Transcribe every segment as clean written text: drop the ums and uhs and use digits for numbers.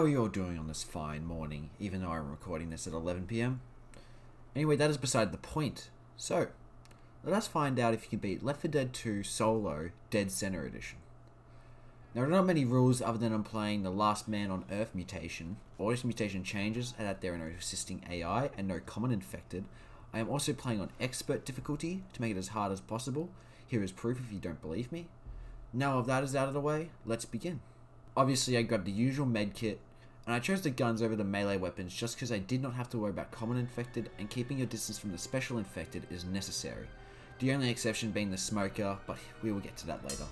how are you all doing on this fine morning, even though I'm recording this at 11 PM? Anyway, that is beside the point. So, let us find out if you can beat Left 4 Dead 2 Solo Dead Center Edition. There are not many rules other than I'm playing the Last Man on Earth mutation. All this mutation changes are that there are no assisting AI and no common infected. I am also playing on Expert difficulty to make it as hard as possible. Here is proof if you don't believe me. Now if that is out of the way, let's begin. Obviously I grabbed the usual medkit, and I chose the guns over the melee weapons just because I did not have to worry about common infected, and keeping your distance from the special infected is necessary. The only exception being the smoker, but we will get to that later.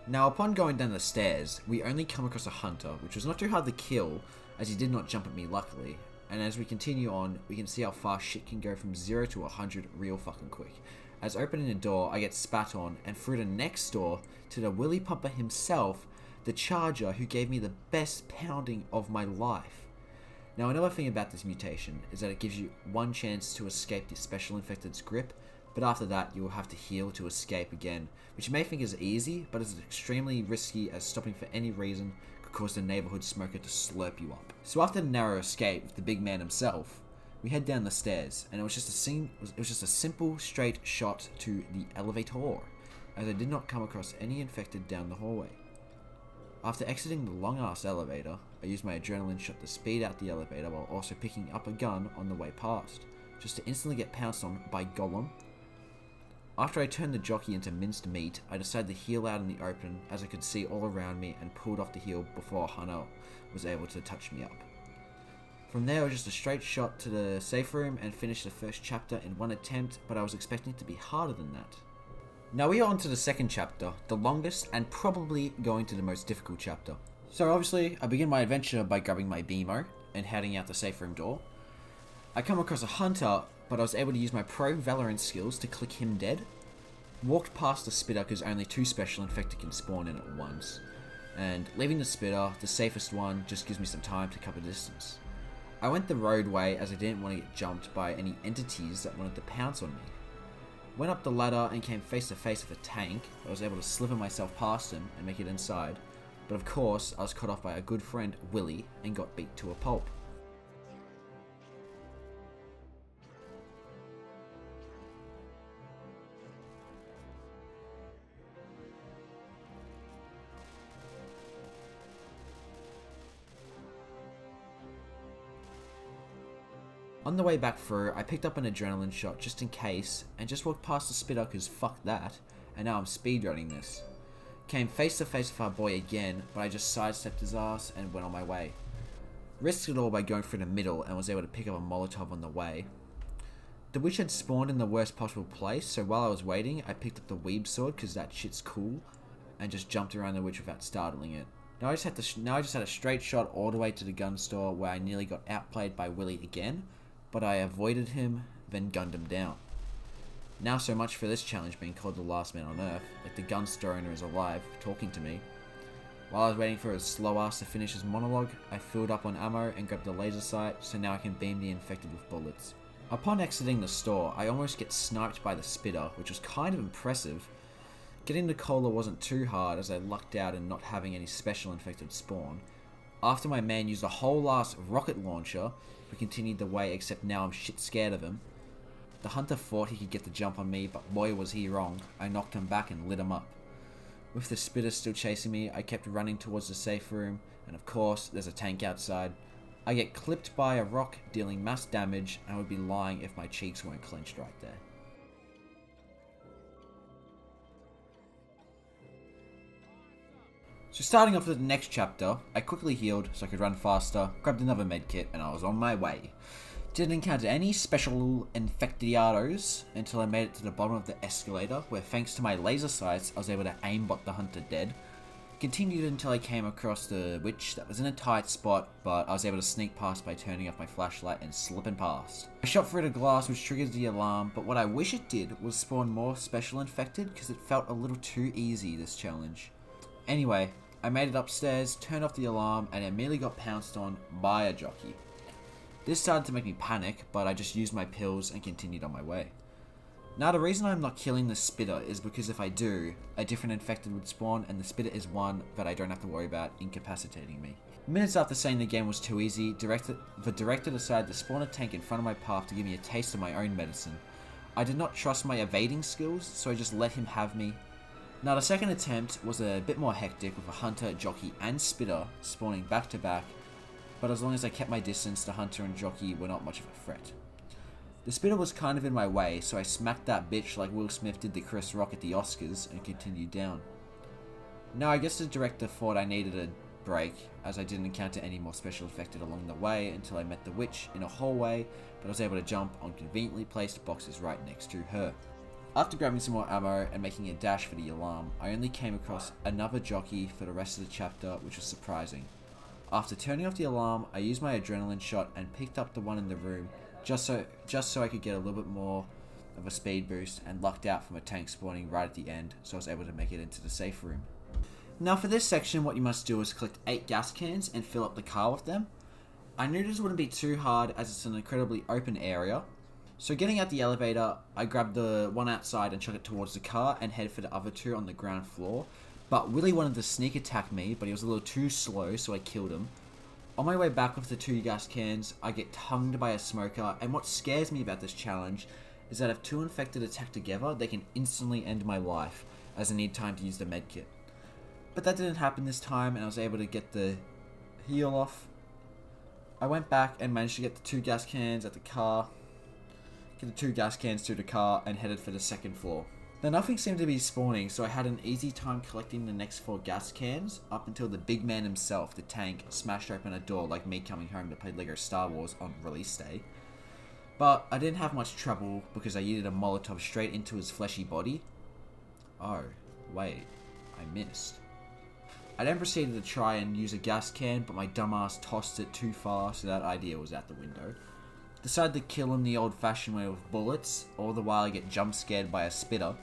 Now upon going down the stairs, we only come across a hunter, which was not too hard to kill as he did not jump at me luckily, and as we continue on, we can see how fast shit can go from 0 to 100 real fucking quick. As opening the door, I get spat on, and through the next door to the Willy Pumper himself, the Charger, who gave me the best pounding of my life. Now another thing about this mutation is that it gives you one chance to escape the special infected's grip, but after that you will have to heal to escape again, which you may think is easy, but is extremely risky as stopping for any reason could cause the neighborhood smoker to slurp you up. So after the narrow escape with the big man himself, we head down the stairs, and it was just a simple straight shot to the elevator, as I did not come across any infected down the hallway. After exiting the long-ass elevator, I used my adrenaline shot to speed out the elevator while also picking up a gun on the way past, just to instantly get pounced on by Gollum. After I turned the jockey into minced meat, I decided to heal out in the open as I could see all around me and pulled off the heal before Hunter was able to touch me up. From there, it was just a straight shot to the safe room and finished the first chapter in one attempt, but I was expecting it to be harder than that. Now we are on to the second chapter, the longest and probably going to the most difficult chapter. So obviously, I begin my adventure by grabbing my BMO and heading out the safe room door. I come across a hunter, but I was able to use my pro Valorant skills to click him dead. Walked past the spitter because only 2 special infected can spawn in at once. And leaving the spitter, the safest one, just gives me some time to cover distance. I went the roadway as I didn't want to get jumped by any entities that wanted to pounce on me. Went up the ladder and came face to face with a tank. I was able to slither myself past him and make it inside, but of course I was cut off by a good friend, Willy, and got beat to a pulp. On the way back through, I picked up an adrenaline shot just in case, and just walked past the spitter because fuck that, and now I'm speedrunning this. Came face to face with our boy again, but I just sidestepped his ass and went on my way. Risked it all by going through the middle and was able to pick up a Molotov on the way. The witch had spawned in the worst possible place, so while I was waiting, I picked up the weeb sword because that shit's cool, and just jumped around the witch without startling it. Now I just had a straight shot all the way to the gun store where I nearly got outplayed by Willy again, but I avoided him, then gunned him down. Now so much for this challenge being called the last man on earth, like the gun store owner is alive, talking to me. While I was waiting for his slow ass to finish his monologue, I filled up on ammo and grabbed the laser sight, so now I can beam the infected with bullets. Upon exiting the store, I almost get sniped by the spitter, which was kind of impressive. Getting the cola wasn't too hard as I lucked out in not having any special infected spawn. After my man used a whole last rocket launcher, we continued the way, except now I'm shit scared of him. The hunter thought he could get the jump on me, but boy was he wrong. I knocked him back and lit him up. With the spitter still chasing me, I kept running towards the safe room, and of course, there's a tank outside. I get clipped by a rock, dealing mass damage, and I would be lying if my cheeks weren't clenched right there. So starting off with the next chapter, I quickly healed so I could run faster, grabbed another medkit, and I was on my way. Didn't encounter any special infectiados until I made it to the bottom of the escalator, where thanks to my laser sights, I was able to aimbot the hunter dead. Continued until I came across the witch that was in a tight spot, but I was able to sneak past by turning off my flashlight and slipping past. I shot through the glass, which triggers the alarm, but what I wish it did was spawn more special infected, because it felt a little too easy, this challenge. Anyway, I made it upstairs, turned off the alarm, and immediately got pounced on by a jockey. This started to make me panic, but I just used my pills and continued on my way. Now the reason I'm not killing the spitter is because if I do, a different infected would spawn, and the spitter is one that I don't have to worry about incapacitating me. Minutes after saying the game was too easy, the director decided to spawn a tank in front of my path to give me a taste of my own medicine. I did not trust my evading skills, so I just let him have me. Now the second attempt was a bit more hectic with a hunter, jockey and spitter spawning back to back, but as long as I kept my distance, the hunter and jockey were not much of a threat. The spitter was kind of in my way, so I smacked that bitch like Will Smith did to Chris Rock at the Oscars and continued down. Now I guess the director thought I needed a break, as I didn't encounter any more special effected along the way until I met the witch in a hallway, but I was able to jump on conveniently placed boxes right next to her. After grabbing some more ammo and making a dash for the alarm, I only came across another jockey for the rest of the chapter, which was surprising. After turning off the alarm, I used my adrenaline shot and picked up the one in the room just so I could get a little bit more of a speed boost, and lucked out from a tank spawning right at the end, so I was able to make it into the safe room. Now for this section, what you must do is collect 8 gas cans and fill up the car with them. I knew this wouldn't be too hard as it's an incredibly open area. So getting out the elevator, I grabbed the one outside and chucked it towards the car and headed for the other 2 on the ground floor. But Willie wanted to sneak attack me, but he was a little too slow, so I killed him. On my way back with the 2 gas cans, I get tongued by a smoker, and what scares me about this challenge is that if 2 infected attack together, they can instantly end my life, as I need time to use the medkit. But that didn't happen this time, and I was able to get the heal off. I went back and managed to get the 2 gas cans at the car, get the 2 gas cans to the car, and headed for the second floor. Now nothing seemed to be spawning, so I had an easy time collecting the next 4 gas cans, up until the big man himself, the tank, smashed open a door like me coming home to play LEGO Star Wars on release day. But I didn't have much trouble, because I yeeted a Molotov straight into his fleshy body. Oh, wait, I missed. I then proceeded to try and use a gas can, but my dumbass tossed it too far, so that idea was out the window. Decided to kill him the old-fashioned way with bullets, all the while I get jump-scared by a spitter.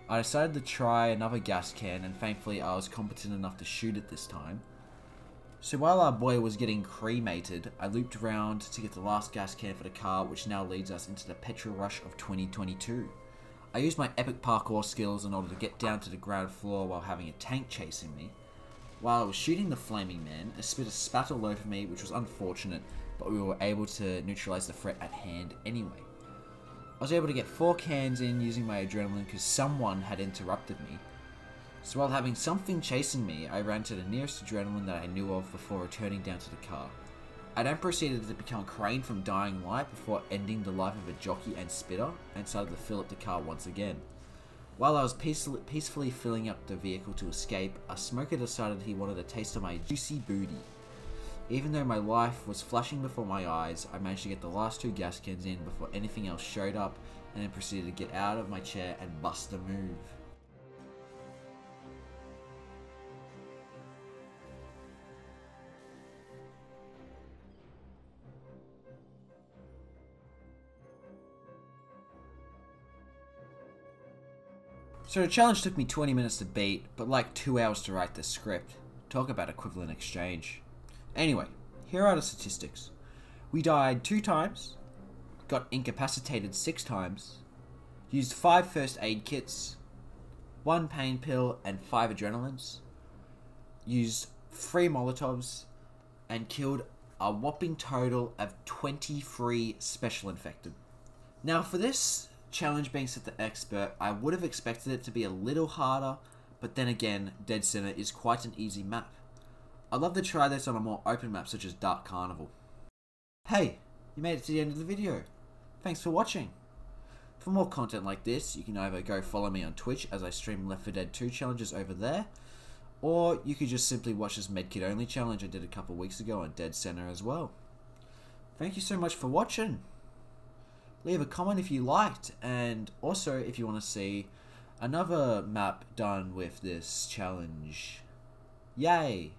I decided to try another gas can, and thankfully I was competent enough to shoot it this time. So while our boy was getting cremated, I looped around to get the last gas can for the car, which now leads us into the petrol rush of 2022. I used my epic parkour skills in order to get down to the ground floor while having a tank chasing me. While I was shooting the flaming man, a spitter spat all over me, which was unfortunate, but we were able to neutralize the threat at hand anyway. I was able to get 4 cans in using my adrenaline because someone had interrupted me. So while having something chasing me, I ran to the nearest adrenaline that I knew of before returning down to the car. I then proceeded to become Crane from Dying Light before ending the life of a jockey and spitter, and started to fill up the car once again. While I was peacefully filling up the vehicle to escape, a smoker decided he wanted a taste of my juicy booty. Even though my life was flashing before my eyes, I managed to get the last 2 gas cans in before anything else showed up, and then proceeded to get out of my chair and bust a move. So the challenge took me 20 minutes to beat, but like 2 hours to write the script. Talk about equivalent exchange. Anyway, here are the statistics. We died 2 times, got incapacitated 6 times, used 5 first aid kits, 1 pain pill and 5 adrenalines, used 3 Molotovs, and killed a whopping total of 23 special infected. Now for this challenge being set to expert, I would have expected it to be a little harder, but then again, Dead Center is quite an easy map. I'd love to try this on a more open map such as Dark Carnival. Hey, you made it to the end of the video. Thanks for watching. For more content like this, you can either go follow me on Twitch as I stream Left 4 Dead 2 challenges over there, or you could just simply watch this medkit only challenge I did a couple weeks ago on Dead Center as well. Thank you so much for watching. Leave a comment if you liked, and also if you want to see another map done with this challenge. Yay!